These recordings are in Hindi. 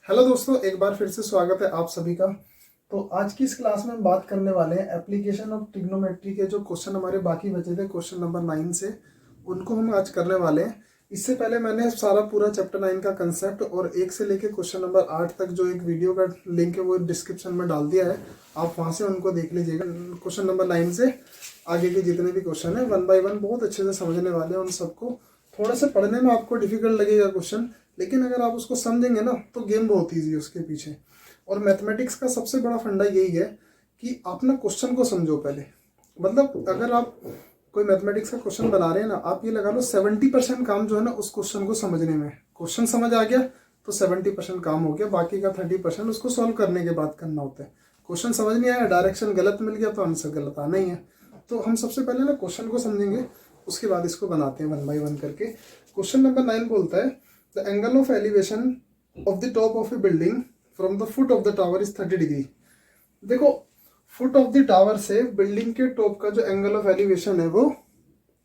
हेलो दोस्तों, एक बार फिर से स्वागत है आप सभी का। तो आज की इस क्लास में हम बात करने वाले हैं एप्लीकेशन ऑफ ट्रिग्नोमेट्री के जो क्वेश्चन हमारे बाकी बचे थे क्वेश्चन नंबर 9 से, उनको हम आज करने वाले हैं। इससे पहले मैंने सारा पूरा चैप्टर 9 का कंसेप्ट और 1 से लेके क्वेश्चन नंबर 8 तक जो एक वीडियो का लिंक है वो डिस्क्रिप्शन में डाल दिया है, आप वहाँ से उनको देख लीजिएगा। क्वेश्चन नंबर 9 से आगे के जितने भी क्वेश्चन है 1 बाय 1 बहुत अच्छे से समझने वाले हैं। उन सबको थोड़ा सा पढ़ने में आपको डिफिकल्ट लगेगा क्वेश्चन, लेकिन अगर आप उसको समझेंगे ना तो गेम बहुत ईजी है उसके पीछे। और मैथमेटिक्स का सबसे बड़ा फंडा यही है कि आप ना क्वेश्चन को समझो पहले। मतलब अगर आप कोई मैथमेटिक्स का क्वेश्चन बना रहे हैं ना, आप ये लगा लो 70% काम जो है ना उस क्वेश्चन को समझने में। क्वेश्चन समझ आ गया तो 70% काम हो गया, बाकी का 30% उसको सॉल्व करने के बाद करना होता है। क्वेश्चन समझ नहीं आया, डायरेक्शन गलत मिल गया तो आंसर गलत आना ही है। तो हम सबसे पहले ना क्वेश्चन को समझेंगे, उसके बाद इसको बनाते हैं 1 बाय 1 करके। क्वेश्चन नंबर 9 बोलता है the angle of elevation of the top of A building from the foot of the tower is 30 degree. देखो, फुट ऑफ द टावर से बिल्डिंग के टॉप का जो एंगल ऑफ एलिवेशन है वो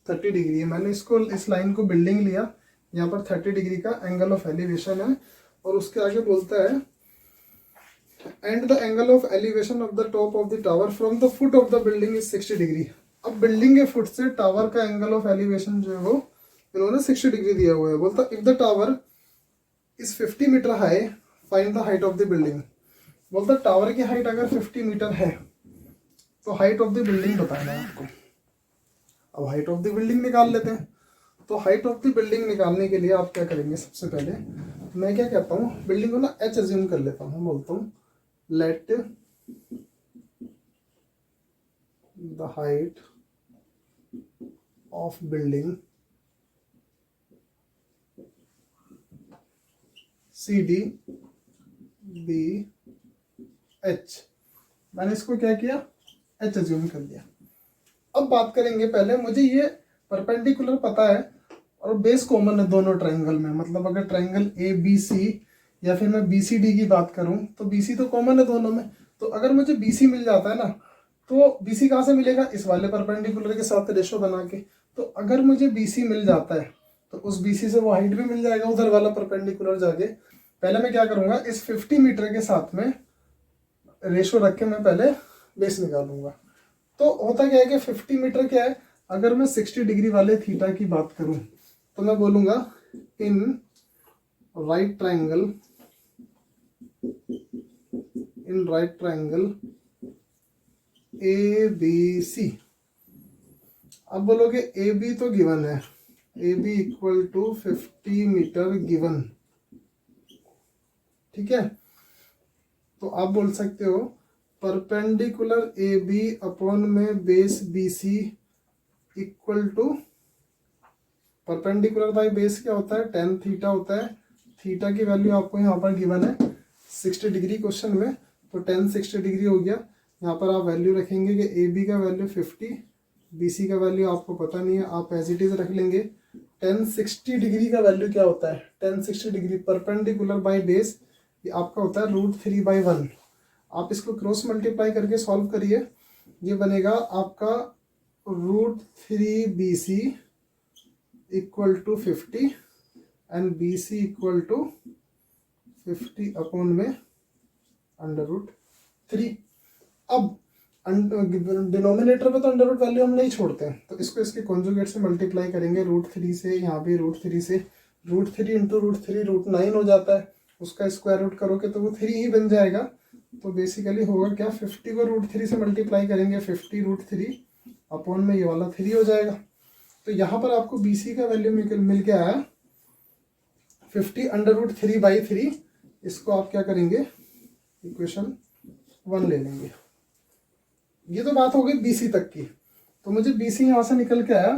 30 डिग्री है। मैंने इसको इस लाइन को बिल्डिंग लिया, यहाँ पर 30 डिग्री का एंगल ऑफ एलिवेशन है। और उसके आगे बोलता है and the angle of elevation of the top of the tower from the foot of the building is 60 degree. अब बिल्डिंग के फुट से टावर का एंगल ऑफ एलिवेशन जो है वो इन्होंने 60 डिग्री दिया हुआ है। बोलता if the tower is 50 meter high find the height of the building. बोलता टावर की हाइट अगर 50 मीटर है तो हाइट ऑफ द बिल्डिंग बताना है आपको। अब हाइट ऑफ द बिल्डिंग निकाल लेते हैं। तो हाइट ऑफ द बिल्डिंग निकालने के लिए आप क्या करेंगे, सबसे पहले मैं क्या कहता हूँ, बिल्डिंग को ना एच अज्यूम कर लेता हूँ। बोलता हूँ let the height of building C D be h. मैंने इसको क्या किया, एच अज्यूम कर लिया। अब बात करेंगे, पहले मुझे ये परपेंडिकुलर पता है और बेस कॉमन है दोनों ट्रायंगल में। मतलब अगर ट्रायंगल ए बी सी या फिर मैं बी सी डी की बात करूं तो बी सी तो कॉमन है दोनों में। तो अगर मुझे बी सी मिल जाता है ना, तो बी सी कहाँ से मिलेगा, इस वाले परपेंडिकुलर के साथ रेशो बना के। तो अगर मुझे बी सी मिल जाता है तो उस बी सी से वो हाइट भी मिल जाएगा उधर वाला परपेंडिकुलर जाके। पहले मैं क्या करूंगा, इस 50 मीटर के साथ में रेशो रख के मैं पहले बेस निकालूंगा। तो होता क्या है कि 50 मीटर क्या है, अगर मैं 60 डिग्री वाले थीटा की बात करूं तो मैं बोलूंगा in right triangle A B C. अब बोलोगे ए बी तो गिवन है, A B equal to 50 meter given, ठीक है। तो आप बोल सकते हो परपेंडिकुलर ए बी अपॉन में base B C equal to, perpendicular by base क्या होता है, tan थीटा होता है। थीटा की वैल्यू आपको यहाँ पर गिवन है 60 डिग्री क्वेश्चन में, तो tan 60 डिग्री हो गया। यहाँ पर आप वैल्यू रखेंगे कि ए बी का वैल्यू 50, बी सी का वैल्यू आपको पता नहीं है, आप एज इट इज रख लेंगे। tan 60 डिग्री का वैल्यू क्या होता है, tan 60 degree perpendicular by base ये आपका होता है √3/1। आप इसको क्रॉस मल्टीप्लाई करके सॉल्व करिए, ये बनेगा आपका √3BC equal to 50 and BC equal to 50 upon में √3। अब डिनोमिनेटर पे तो अंडर रूट वैल्यू हम नहीं छोड़ते हैं, तो इसको इसके कॉन्जुगेट से मल्टीप्लाई करेंगे √3 से, यहाँ भी √3 से, √3 इंटू √3 √9 हो जाता है। उसका स्क्वायर रूट करोगे तो वो 3 ही बन जाएगा। तो बेसिकली होगा क्या, 50 को √3 से मल्टीप्लाई करेंगे, 50 √3 अपॉन में ये वाला 3 हो जाएगा। तो यहाँ पर आपको BC का वैल्यू मिल के आया 50 √3/3। इसको आप क्या करेंगे, इक्वेशन 1 ले लेंगे। ये तो बात हो गई BC तक की। तो मुझे BC यहाँ से निकल के आया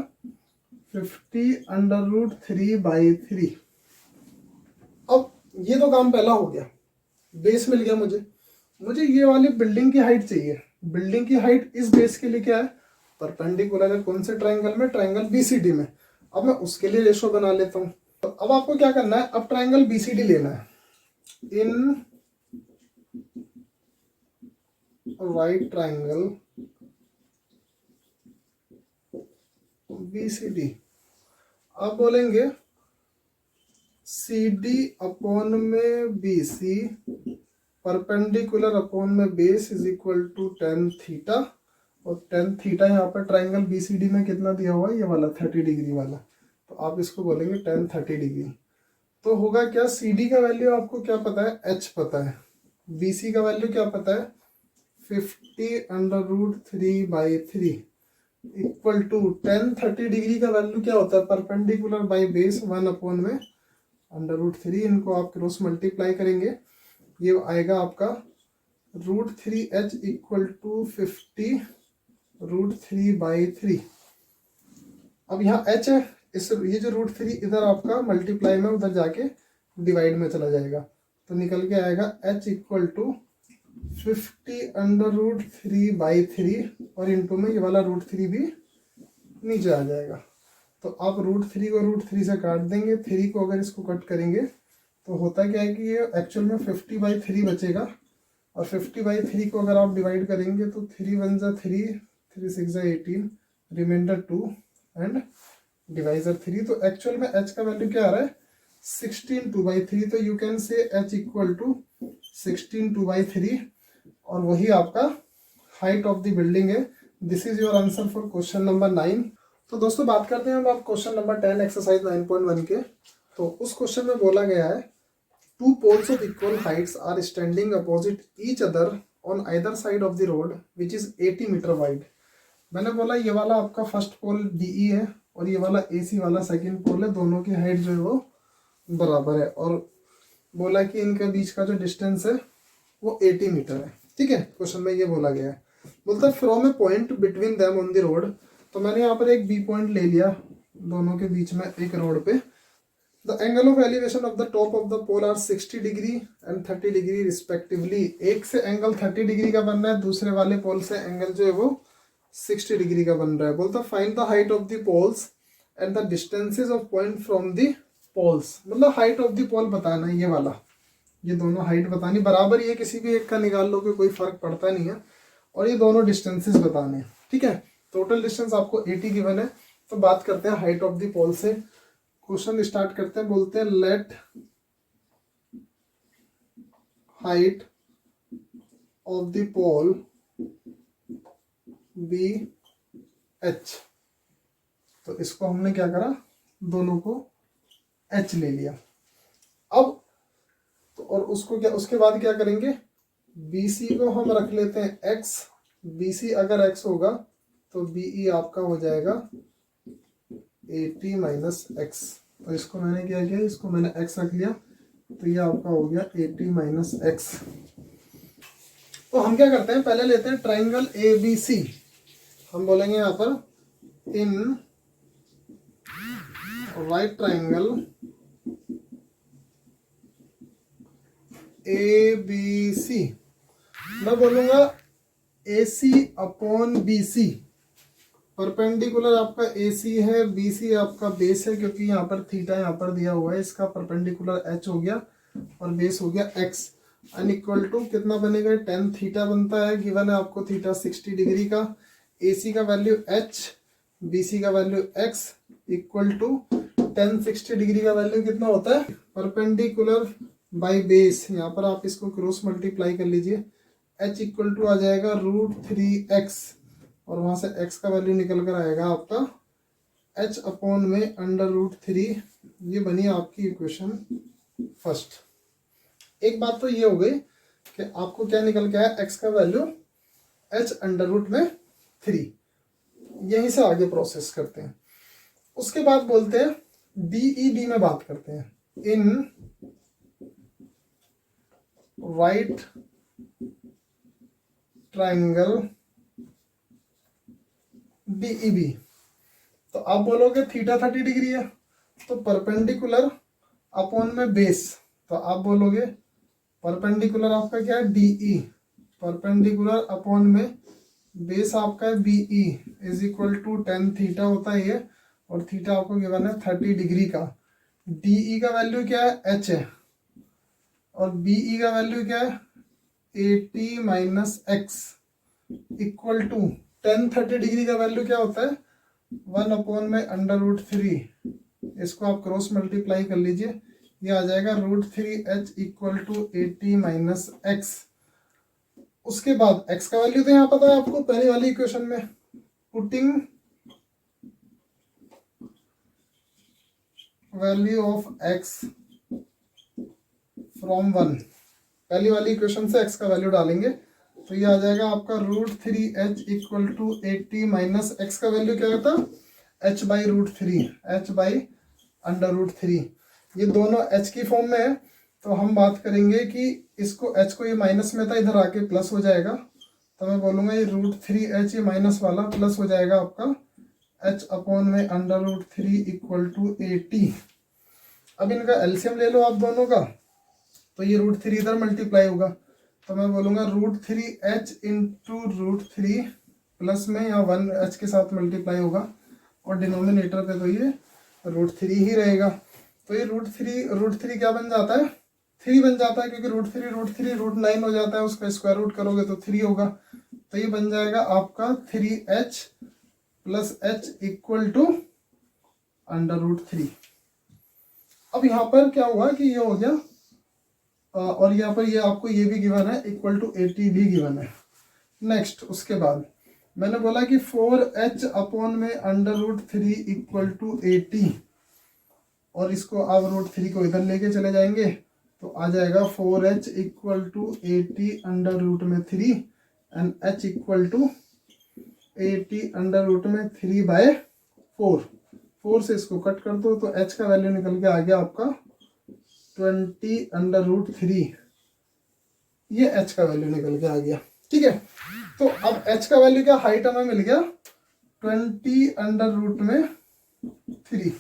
50 √3/3। अब ये तो काम पहला हो गया, बेस मिल गया मुझे ये वाली बिल्डिंग की हाइट चाहिए। बिल्डिंग की हाइट इस बेस के लिए क्या है, परपेंडिकुलर है कौन से ट्रायंगल में, ट्रायंगल BCD में। अब मैं उसके लिए रेशो बना लेता हूँ। तो अब आपको क्या करना है, अब ट्रायंगल BCD लेना है। इन राइट ट्रायंगल BCD आप बोलेंगे सी डी अपॉन में बी सी परपेंडिकुलर अपॉन में base is equal to tan theta, और टेन थीटा यहाँ पर ट्राइंगल बी सी डी में कितना दिया हुआ है, ये वाला 30 डिग्री वाला, तो आप इसको बोलेंगे टेन 30 डिग्री। तो होगा क्या, सी डी का वैल्यू आपको क्या पता है, एच पता है, बी सी का वैल्यू क्या पता है 50√3/3 इक्वल टू टेन 30 डिग्री का वैल्यू क्या होता है, परपेंडिकुलर बाई बेस 1 अपॉन में √3, इनको आप क्रॉस मल्टीप्लाई करेंगे, ये आएगा आपका √3h इक्वल टू 50√3/3। अब यहाँ h है, इस ये जो √3 इधर आपका मल्टीप्लाई में उधर जाके डिवाइड में चला जाएगा, तो निकल के आएगा h इक्वल टू 50√3/3 और इंटू में ये वाला √3 भी नीचे आ जाएगा। तो आप √3 को √3 से काट देंगे, 3 को अगर इसको कट करेंगे तो होता क्या है कि ये एक्चुअल में 50/3 बचेगा, और 50/3 को अगर आप डिवाइड करेंगे तो 3 1 जा 3, 3 6 जा 18, रिमाइंडर 2 एंड डिवाइजर 3। तो एक्चुअल में h का वैल्यू क्या आ रहा है 16/2/3, तो you can say h equal to 16/2/3, और वही आपका हाइट ऑफ द बिल्डिंग है। This is your answer for question number 9। तो दोस्तों बात करते हैं अब आप क्वेश्चन नंबर 10 एक्सरसाइज 9.1 के। तो उस क्वेश्चन में बोला गया है two poles of equal heights are standing opposite each other on either side of the road which is 80 meter wide. मैंने बोला ये वाला आपका फर्स्ट पोल डीई है और ये वाला एसी वाला सेकंड पोल है, दोनों की हाइट जो है वो बराबर है, और बोला कि इनके बीच का जो डिस्टेंस है वो 80 मीटर है। ठीक है, क्वेश्चन में ये बोला गया है। बोलता है from a point between them on the road, तो मैंने यहाँ पर एक बी पॉइंट ले लिया दोनों के बीच में एक रोड पे। The angle of elevation of the top of the pole are 60 degree and 30 degree respectively. एक से एंगल 30 डिग्री का बन रहा है, दूसरे वाले पोल से एंगल जो है वो 60 डिग्री का बन रहा है। बोलता find the height of the poles and the distances of point from the poles. मतलब हाइट ऑफ द पोल बताना है, ये वाला, ये दोनों हाइट बतानी बराबर, ये किसी भी एक का निकाल लो कि कोई फर्क पड़ता नहीं है, और ये दोनों डिस्टेंसेस बताने हैं। ठीक है, टोटल डिस्टेंस आपको 80 गिवन है। तो बात करते हैं हाइट ऑफ द पोल से। क्वेश्चन स्टार्ट करते हैं, बोलते हैं let height of the pole be h. तो इसको हमने क्या करा, दोनों को एच ले लिया। अब तो और उसको क्या, उसके बाद क्या करेंगे, BC को हम रख लेते हैं x। BC अगर x होगा तो BE आपका हो जाएगा 80 माइनस x। तो इसको मैंने क्या किया, इसको मैंने x रख लिया, तो ये आपका हो गया 80 माइनस x। तो हम क्या करते हैं, पहले लेते हैं ट्राइंगल ABC। हम बोलेंगे यहाँ पर इन राइट ट्राइंगल ABC, मैं बोलूंगा AC अपॉन BC। परपेंडिकुलर आपका AC है, BC आपका बेस है, क्योंकि यहाँ पर थीटा यहाँ पर दिया हुआ है, इसका परपेंडिकुलर H हो गया और बेस हो गया X। अनइक्वल टू कितना बनेगा, टेन थीटा बनता है, गिवन है आपको थीटा 60 डिग्री का। AC का वैल्यू H, BC का value X equal to tan 60 degree का वैल्यू कितना होता है, परपेंडिकुलर बाई बेस, यहाँ पर आप इसको क्रॉस मल्टीप्लाई कर लीजिए, h इक्वल टू आ जाएगा √3x, और वहां से x का वैल्यू निकल कर आएगा आपका h अपॉन में √3। ये बनी आपकी इक्वेशन फर्स्ट। एक बात तो ये हो गई कि आपको क्या निकल के आया, x का वैल्यू h √3। यहीं से आगे प्रोसेस करते हैं। उसके बाद बोलते हैं DED में बात करते हैं, इन राइट ट्राइंगल DEB। तो आप बोलोगे थीटा 30 डिग्री है, तो परपेंडिकुलर अपॉन में बेस, तो आप बोलोगे परपेंडिकुलर आपका क्या है DE, परपेंडिकुलर अपॉन में बेस आपका है BE is equal to tan theta होता है ये, और थीटा आपको गिवन है 30 डिग्री का। DE का वैल्यू क्या है, H है, और BE का वैल्यू क्या है 80 minus x equal to tan 30 degree का वैल्यू क्या होता है 1 अपॉन में √3। इसको आप क्रॉस मल्टीप्लाई कर लीजिए, ये आ जाएगा √3h equal to 80 minus x. उसके बाद x का वैल्यू तो यहाँ पता है आपको पहली वाली इक्वेशन में, putting value of x from 1, पहली वाली इक्वेशन से x का वैल्यू डालेंगे तो ये आ जाएगा आपका √3h equal to 80 minus x का वैल्यू क्या होता है h बाई √3, h बाई √3। ये दोनों h की फॉर्म में है तो हम बात करेंगे कि इसको h को ये माइनस में था, इधर आके प्लस हो जाएगा तो मैं बोलूँगा ये √3h ये माइनस वाला प्लस हो जाएगा आपका h अपॉन में √3 इक्वल टू 80। अब इनका एलसीएम ले लो आप दोनों का तो ये √3 इधर मल्टीप्लाई होगा तो मैं बोलूँगा √3h इंटू √3 प्लस में या 1h के साथ मल्टीप्लाई होगा और डिनोमिनेटर पे तो ये √3 ही रहेगा। तो ये √3 क्या बन जाता है 3 बन जाता है क्योंकि √3 √9 हो जाता है, उसका स्क्वायर रूट करोगे तो 3 होगा। तो ये बन जाएगा आपका 3h plus h equal to √3। अब यहाँ पर क्या हुआ कि ये हो गया और यहाँ पर ये आपको ये भी गिवन है इक्वल टू 80 भी गिवन है। नेक्स्ट उसके बाद मैंने बोला कि 4h अपॉन में √3 इक्वल टू 80 और इसको आप √3 को इधर लेके चले जाएंगे तो आ जाएगा 4h equal to 80 √3 and h equal to 80 √3/4। 4 से इसको कट कर दो तो h का वैल्यू निकल के आ गया आपका 20 √3। ये h का वैल्यू निकल के आ गया। ठीक है, तो अब h का वैल्यू क्या हाइट हमें मिल गया 20 √3।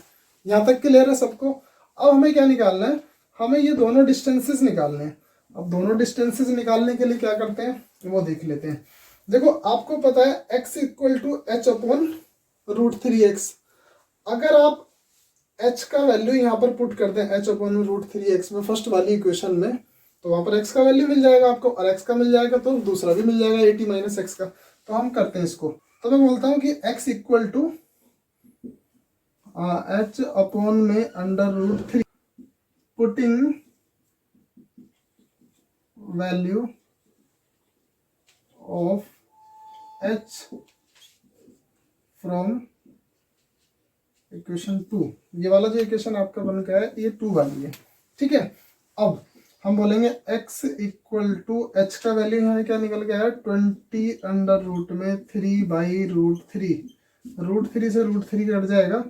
यहां तक क्लियर है सबको। अब हमें क्या निकालना है, हमें ये दोनों डिस्टेंसेस निकालने हैं। अब दोनों डिस्टेंसेस निकालने के लिए क्या करते हैं वो देख लेते हैं। देखो आपको पता है x equal to h upon √3x। अगर आप h का वैल्यू यहाँ पर पुट करते हैं h अपॉन √3x में फर्स्ट वाली इक्वेशन में तो वहां पर x का वैल्यू मिल जाएगा आपको और x का मिल जाएगा तो दूसरा भी मिल जाएगा 80 माइनस एक्स का। तो हम करते हैं इसको, तो मैं बोलता हूँ कि x equal to h upon में √3 putting value of h from equation 2। ये वाला जो इक्वेशन आपका बन गया है ये 2 वाली है। ठीक है, अब हम बोलेंगे x इक्वल टू h का वैल्यू यहाँ क्या निकल गया है 20 √3 से √3 कट जाएगा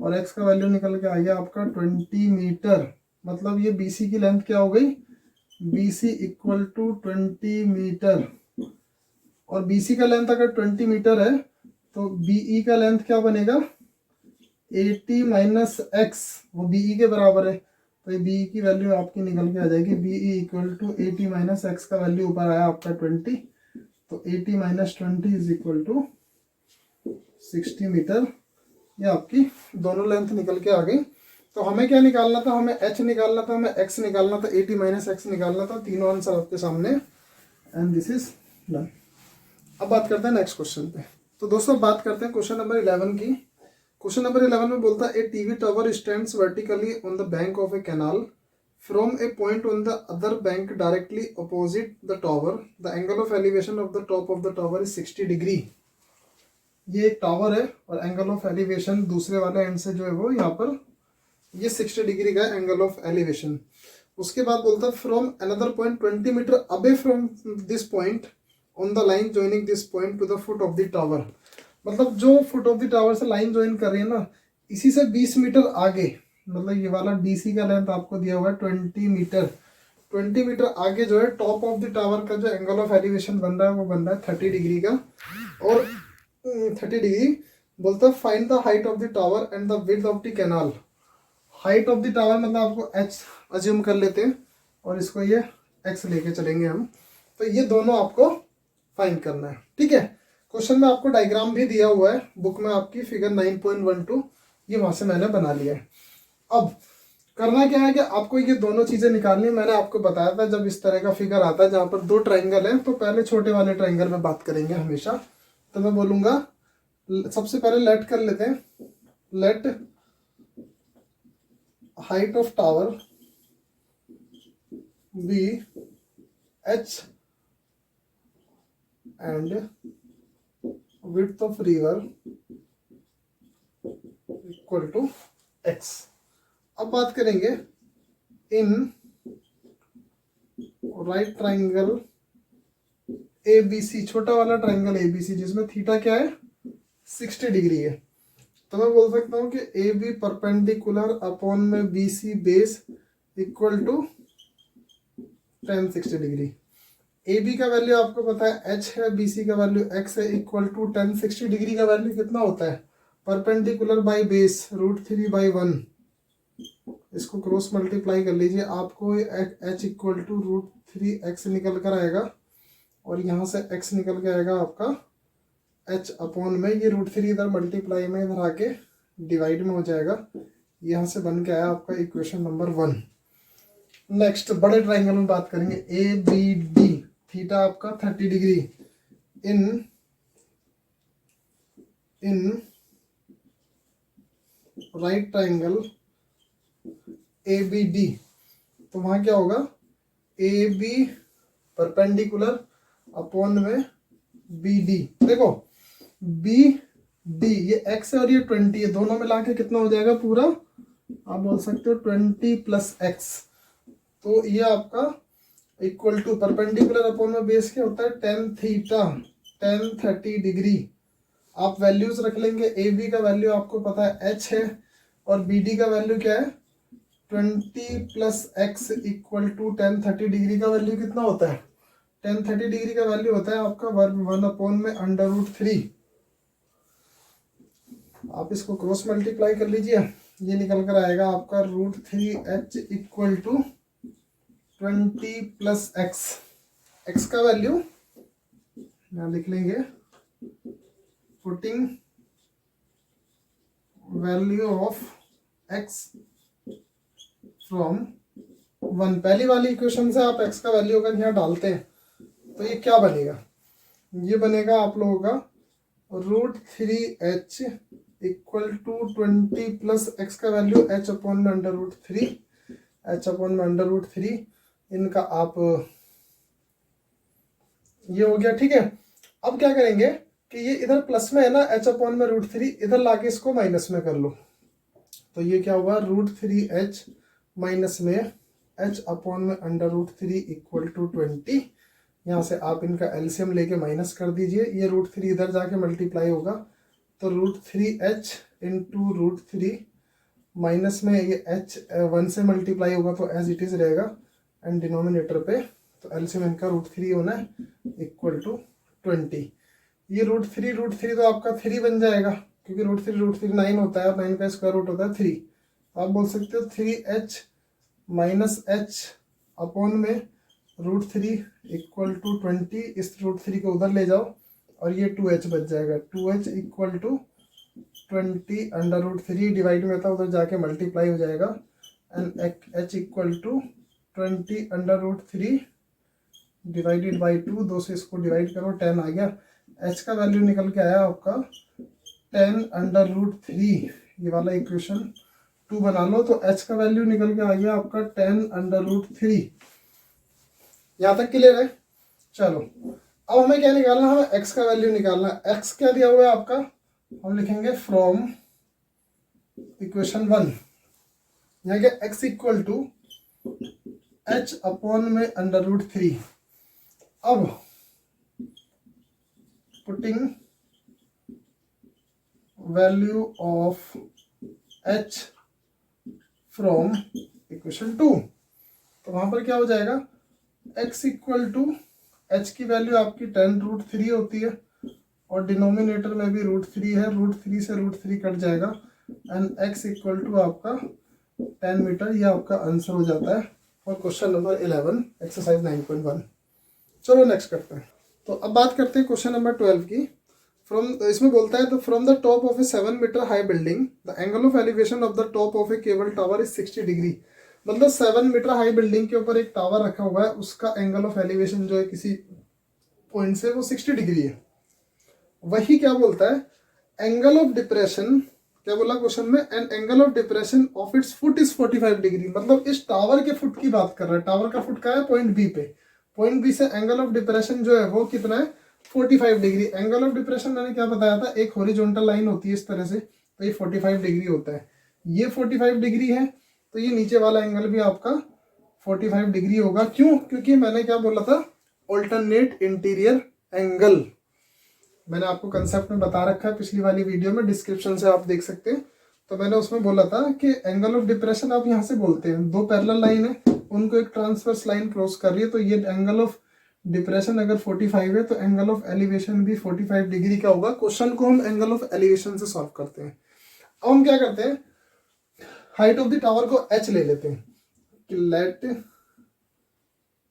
और x का वैल्यू निकल के आ गया आपका 20 मीटर। मतलब ये BC की लेंथ क्या हो गई BC इक्वल टू 20 मीटर और BC का लेंथ अगर 20 मीटर है तो BE का लेंथ क्या बनेगा 80 माइनस एक्स, वो BE के बराबर है तो ये BE की वैल्यू आपकी निकल के आ जाएगी BE equal to 80 minus x का वैल्यू ऊपर आया आपका 20 तो 80 minus 20 is equal to 60 meter. ये आपकी दोनों लेंथ निकल के आ गई। तो हमें क्या निकालना था, हमें h निकालना था, हमें x निकालना था, 80 माइनस एक्स निकालना था। तीनों आंसर आपके सामने एंड दिस इज डन। अब बात करते हैं नेक्स्ट क्वेश्चन पे। तो दोस्तों बात करते हैं क्वेश्चन नंबर 11 की। क्वेश्चन नंबर 11 में बोलता है a TV tower stands vertically on the bank of a canal from a point on the other bank directly opposite the tower. The angle of elevation of the top of the tower is 60 degree. ये एक टावर है और एंगल ऑफ एलिवेशन दूसरे वाले एंड से जो है वो यहाँ पर ये 60 डिग्री का एंगल ऑफ एलिवेशन। उसके बाद बोलता है from another point 20 meter away from this point on the line joining this point to the foot of the tower. मतलब जो फुट ऑफ द टावर से लाइन ज्वाइन कर रही है ना, इसी से 20 मीटर आगे, मतलब ये वाला डीसी का लेंथ आपको दिया हुआ है 20 मीटर। 20 मीटर आगे जो है टॉप ऑफ द टावर का जो एंगल ऑफ एलिवेशन बन रहा है वो बन रहा है 30 डिग्री का। और 30 डिग्री बोलता है find the height of the tower and the width of the canal. Height of the tower मतलब आपको h अज्यूम कर लेते हैं और इसको ये x लेके चलेंगे हम। तो ये दोनों आपको फाइंड करना है। ठीक है, क्वेश्चन में आपको डायग्राम भी दिया हुआ है बुक में आपकी फिगर 9.12, ये वहां से मैंने बना लिया है। अब करना क्या है कि आपको ये दोनों चीजें निकालनी है। मैंने आपको बताया था जब इस तरह का फिगर आता है जहां पर दो ट्राइंगल है तो पहले छोटे वाले ट्राइंगल में बात करेंगे हमेशा। तो मैं बोलूंगा सबसे पहले लेट कर लेते हैं, let height of tower be h and width of river equal to x. अब बात करेंगे इन राइट ट्राइंगल ABC, छोटा वाला ट्राइंगल ABC जिसमें थीटा क्या है 60 डिग्री है, तो मैं बोल सकता हूं कि AB परपेंडिकुलर अपॉन में BC base equal to tan 60 degree. AB का वैल्यू आपको पता है h है, BC का वैल्यू x है, इक्वल टू tan 60 डिग्री का वैल्यू कितना होता है परपेंडिकुलर बाई बेस √3/1। इसको क्रॉस मल्टीप्लाई कर लीजिए, आपको h इक्वल टू √3x निकल कर आएगा और यहाँ से x निकल के आएगा आपका h अपॉन में ये √3 इधर मल्टीप्लाई में इधर आके डिवाइड में हो जाएगा, यहाँ से बन के आया आपका इक्वेशन नंबर 1। नेक्स्ट बड़े ट्राइंगल में बात करेंगे ABD, थीटा आपका 30 degree in right triangle ABD, तो वहां क्या होगा AB परपेंडिकुलर अपॉन में BD। देखो BD ये x है और ये 20 है, दोनों मिला के कितना हो जाएगा पूरा, आप बोल सकते हो 20 + x। तो ये आपका इक्वल टू परपेंडिकुलर अपॉन में बेस क्या होता है tan थीटा tan 30 डिग्री। आप वैल्यूज रख लेंगे, AB का वैल्यू आपको पता है h है और BD का वैल्यू क्या है 20 + x equal to tan 30 degree का वैल्यू कितना होता है, tan 30 डिग्री का वैल्यू होता है आपका 1 अपॉन में √3। आप इसको क्रॉस मल्टीप्लाई कर लीजिए, ये निकल कर आएगा आपका √3h equal to 20 + x। x का वैल्यू यहाँ लिख लेंगे, putting value of x from 1। पहली वाली इक्वेशन से आप x का वैल्यू अगर यहाँ डालते हैं तो ये क्या बनेगा, ये बनेगा आप लोगों का √3h इक्वल टू 20 + x का वैल्यू h अपॉन में √3, h अपॉन में √3 इनका आप ये हो गया। ठीक है, अब क्या करेंगे कि ये इधर प्लस में है ना h अपॉन में √3, इधर लाके इसको माइनस में कर लो, तो ये क्या हुआ √3h माइनस में h अपॉन में √3 इक्वल टू 20। यहाँ से आप इनका एलसीएम लेके माइनस कर दीजिए, ये √3 इधर जाके मल्टीप्लाई होगा तो √3h इंटू √3 माइनस में ये h 1 से मल्टीप्लाई होगा तो एज इट इज रहेगा एंड डिनोमिनेटर पे, तो एलसीएम इनका √3 होना है इक्वल टू 20। ये √3 तो आपका 3 बन जाएगा क्योंकि √3 9 होता है और 9 का स्क्वायर रूट होता है 3। आप बोल सकते हो 3h माइनस h अपॉन में √3 इक्वल टू 20। इस √3 को उधर ले जाओ और ये 2h बच जाएगा, 2h इक्वल टू 20 √3 डिवाइड में था उधर जाके मल्टीप्लाई हो जाएगा and h equal to 20 √3 divided by 2, 2 से इसको डिवाइड करो 10 आ गया। h का वैल्यू निकल के आया आपका 10 √3, ये वाला इक्वेशन 2 बना लो तो h का वैल्यू निकल के आ गया आपका 10 √3। यहाँ तक क्लियर है। चलो अब हमें क्या निकालना है, हमें x का वैल्यू निकालना है। x क्या दिया हुआ है आपका, हम लिखेंगे फ्रॉम इक्वेशन 1, यहाँ क्या x equal to h upon में √3। अब putting value of h from equation 2, तो वहां पर क्या हो जाएगा x इक्वल टू h की वैल्यू आपकी 10 √3 होती है और डिनोमिनेटर में भी √3 है, √3 से √3 कट जाएगा एंड x इक्वल टू आपका 10 मीटर। ये आपका आंसर हो जाता है फॉर क्वेश्चन नंबर 11 एक्सरसाइज 9.1। चलो नेक्स्ट करते हैं। तो अब बात करते हैं क्वेश्चन नंबर 12 की। इसमें बोलता है तो from the top of a 7 meter high building the angle of elevation of the top of a cable tower is 60 degree. मतलब 7 मीटर हाई बिल्डिंग के ऊपर एक टावर रखा हुआ है, उसका एंगल ऑफ एलिवेशन जो है किसी पॉइंट से वो 60 डिग्री है। वही क्या बोलता है, एंगल ऑफ डिप्रेशन क्या बोला क्वेश्चन में, an angle of depression of its foot is 45 degree, मतलब इस टावर के फुट की बात कर रहा है। टावर का फुट का है पॉइंट बी पे, पॉइंट बी से एंगल ऑफ डिप्रेशन जो है वो कितना है 45 डिग्री। एंगल ऑफ डिप्रेशन मैंने क्या बताया था, एक हॉरिजॉन्टल लाइन होती है इस तरह से, तो ये 45 डिग्री होता है। ये 45 डिग्री है, तो ये नीचे वाला एंगल भी आपका 45 डिग्री होगा। क्यों? क्योंकि मैंने क्या बोला था, ऑल्टरनेट इंटीरियर एंगल। मैंने आपको कंसेप्ट में बता रखा है पिछली वाली वीडियो में, डिस्क्रिप्शन से आप देख सकते हैं। तो मैंने उसमें बोला था कि एंगल ऑफ डिप्रेशन आप यहाँ से बोलते हैं, दो पैरेलल लाइन है, उनको एक ट्रांसवर्स लाइन क्रॉस कर रही है, तो ये एंगल ऑफ डिप्रेशन अगर 45 है तो एंगल ऑफ एलिवेशन भी 45 डिग्री का होगा। क्वेश्चन को हम एंगल ऑफ एलिवेशन से सॉल्व करते हैं। अब हम क्या करते हैं, हाइट ऑफ द टावर को h ले लेते हैं कि let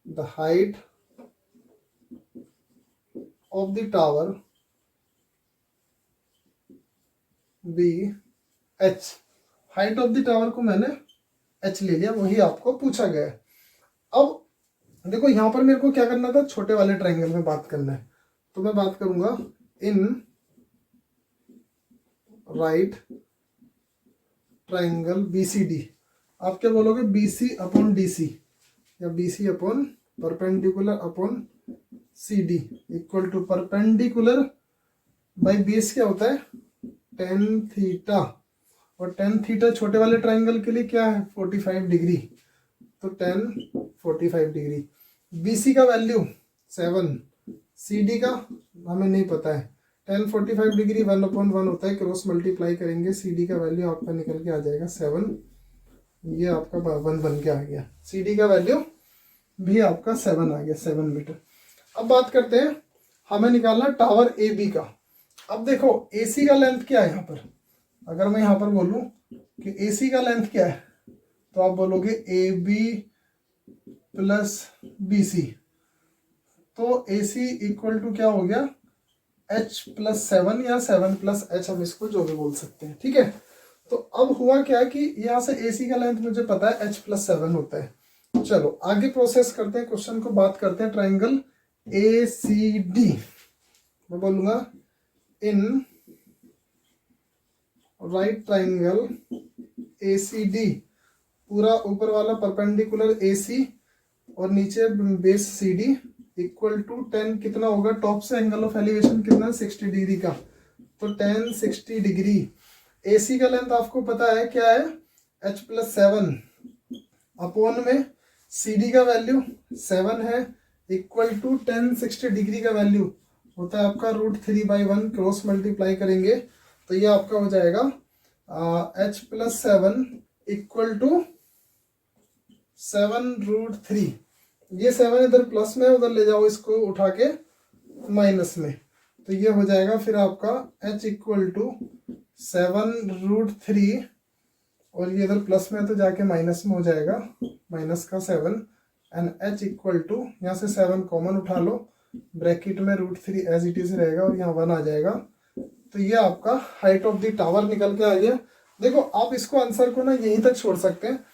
the height of the tower be h। Height of the tower को मैंने h ले लिया, वही आपको पूछा गया है। अब देखो यहाँ पर मेरे को क्या करना था, छोटे वाले ट्रायंगल में बात करना है, तो मैं बात करूंगा इन राइट ट्रायंगल BCD। आप क्या बोलोगे, BC अपॉन DC या BC अपॉन perpendicular upon CD equal to perpendicular by base क्या होता है tan थीटा, और tan थीटा छोटे वाले ट्रायंगल के लिए क्या है 45 डिग्री, तो tan 45 डिग्री। BC का वैल्यू 7, CD का हमें नहीं पता है। tan 45 डिग्री 1/1 होता है, क्रॉस मल्टीप्लाई करेंगे, CD का वैल्यू आपका निकल के आ जाएगा 7, ये आपका 1 बन के आ गया। CD का वैल्यू भी आपका 7 आ गया, 7 मीटर। अब बात करते हैं, हमें निकालना टावर AB का। अब देखो AC का लेंथ क्या है यहाँ पर, अगर मैं यहाँ पर बोलूँ कि AC का लेंथ क्या है, तो आप बोलोगे AB प्लस BC, तो AC इक्वल टू क्या हो गया H प्लस 7 या 7 प्लस H, हम इसको जो भी बोल सकते हैं, ठीक है। तो अब हुआ क्या कि यहाँ से AC का लेंथ मुझे पता है H प्लस 7 होता है। चलो आगे प्रोसेस करते हैं, क्वेश्चन को बात करते हैं ट्राइंगल ACD। मैं बोलूंगा इन राइट ट्राइंगल ACD, पूरा ऊपर वाला परपेंडिकुलर AC और नीचे बेस CD इक्वल टू 10 कितना होगा, टॉप से एंगल ऑफ एलिवेशन कितना 60 डिग्री का, तो tan 60 डिग्री। AC का लेंथ आपको पता है क्या है H प्लस 7 अपॉन में CD का वैल्यू 7 है, इक्वल टू tan 60 डिग्री का वैल्यू होता है आपका √3/1, क्रॉस मल्टीप्लाई करेंगे तो ये आपका हो जाएगा H प्लस 7 इक्वल टू 7√3। ये 7 इधर प्लस में, उधर ले जाओ इसको उठा के माइनस में, तो ये हो जाएगा फिर आपका H इक्वल टू 7√3, और ये इधर प्लस में तो जाके माइनस में हो जाएगा, माइनस का 7, एंड H इक्वल टू यहाँ से 7 कॉमन उठा लो, ब्रैकेट में √3 एज इट इज रहेगा और यहाँ 1 आ जाएगा। तो ये आपका हाइट ऑफ द टावर निकल के आ गया। देखो आप इसको आंसर को ना यहीं तक छोड़ सकते हैं।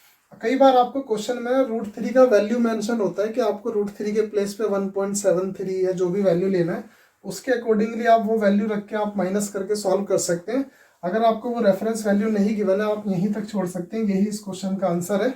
कई बार आपको क्वेश्चन में √3 का वैल्यू मेंशन होता है कि आपको √3 के प्लेस पे 1.73 या जो भी वैल्यू लेना है उसके अकॉर्डिंगली आप वो वैल्यू रख के आप माइनस करके सॉल्व कर सकते हैं। अगर आपको वो रेफरेंस वैल्यू नहीं गिवन है आप यहीं तक छोड़ सकते हैं, यही इस क्वेश्चन का आंसर है।